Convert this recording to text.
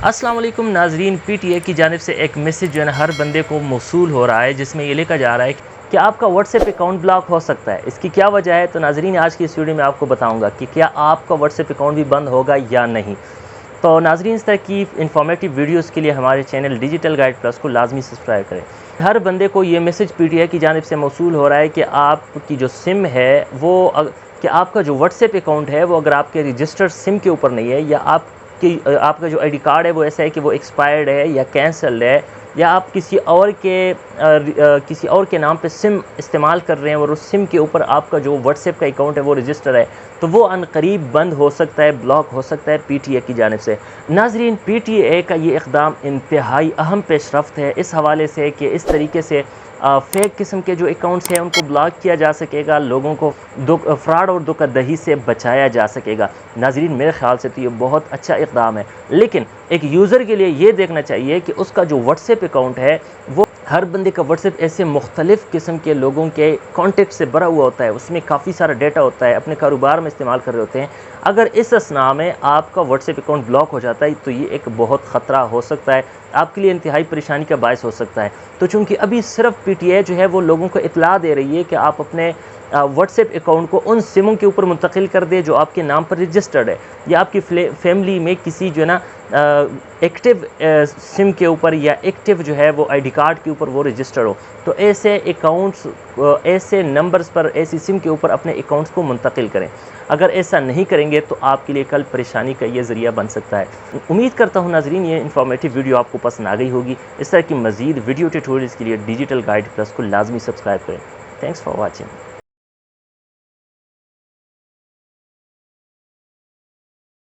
السلام علیکم ناظرین، پی ٹی اے کی جانب سے ایک میسیج جو ہے نا ہر بندے کو موصول ہو رہا ہے، جس میں یہ لکھا جا رہا ہے کہ آپ کا واٹس ایپ اکاؤنٹ بلاک ہو سکتا ہے۔ اس کی کیا وجہ ہے؟ تو ناظرین آج کی اس ویڈیو میں آپ کو بتاؤں گا کہ کیا آپ کا واٹس ایپ اکاؤنٹ بھی بند ہوگا یا نہیں۔ تو ناظرین اس طرح کی انفارمیٹیو ویڈیوز کے لیے ہمارے چینل ڈیجیٹل گائیڈ پلس کو لازمی سبسکرائب کریں۔ ہر بندے کو یہ میسیج پی ٹی اے کی جانب سے موصول ہو رہا ہے کہ آپ کی جو سم ہے وہ کہ آپ کا جو واٹس ایپ اکاؤنٹ ہے وہ اگر آپ کے رجسٹرڈ سم کے اوپر نہیں ہے، یا آپ کا جو آئی ڈی کارڈ ہے وہ ایسا ہے کہ وہ ایکسپائرڈ ہے یا کینسلڈ ہے، یا آپ کسی اور کے نام پہ سم استعمال کر رہے ہیں اور اس سم کے اوپر آپ کا جو واٹس ایپ کا اکاؤنٹ ہے وہ رجسٹر ہے، تو وہ عنقریب بند ہو سکتا ہے، بلاک ہو سکتا ہے پی ٹی اے کی جانب سے۔ ناظرین پی ٹی اے کا یہ اقدام انتہائی اہم پیش رفت ہے اس حوالے سے کہ اس طریقے سے فیک قسم کے جو اکاؤنٹس ہیں ان کو بلاک کیا جا سکے گا، لوگوں کو فراڈ اور دھوکہ دہی سے بچایا جا سکے گا۔ ناظرین میرے خیال سے تو یہ بہت اچھا اقدام ہے، لیکن ایک یوزر کے لیے یہ دیکھنا چاہیے کہ اس کا جو واٹس ایپ اکاؤنٹ ہے وہ ہر بندے کا واٹس ایپ ایسے مختلف قسم کے لوگوں کے کانٹیکٹ سے بھرا ہوا ہوتا ہے، اس میں کافی سارا ڈیٹا ہوتا ہے، اپنے کاروبار میں استعمال کر رہے ہوتے ہیں۔ اگر اس اثناء میں آپ کا واٹس ایپ اکاؤنٹ بلاک ہو جاتا ہے تو یہ ایک بہت خطرہ ہو سکتا ہے، آپ کے لیے انتہائی پریشانی کا باعث ہو سکتا ہے۔ تو چونکہ ابھی صرف پی ٹی اے جو ہے وہ لوگوں کو اطلاع دے رہی ہے کہ آپ اپنے واٹس ایپ اکاؤنٹ کو ان سموں کے اوپر منتقل کر دے جو آپ کے نام پر رجسٹرڈ ہے، یا آپ کی فیملی میں کسی جو ہے نا ایکٹیو سم کے اوپر یا ایکٹیو جو ہے وہ آئی ڈی کارڈ کے اوپر وہ رجسٹر ہو، تو ایسے اکاؤنٹس ایسے نمبرز پر ایسی سم کے اوپر اپنے اکاؤنٹس کو منتقل کریں۔ اگر ایسا نہیں کریں گے تو آپ کے لیے کل پریشانی کا یہ ذریعہ بن سکتا ہے۔ امید کرتا ہوں ناظرین یہ انفارمیٹیو ویڈیو آپ کو پسند آ گئی ہوگی۔ اس طرح کی مزید ویڈیو ٹیوٹوریلز کے لیے ڈیجیٹل گائیڈ پلس کو لازمی سبسکرائب کریں۔ Thanks for watching.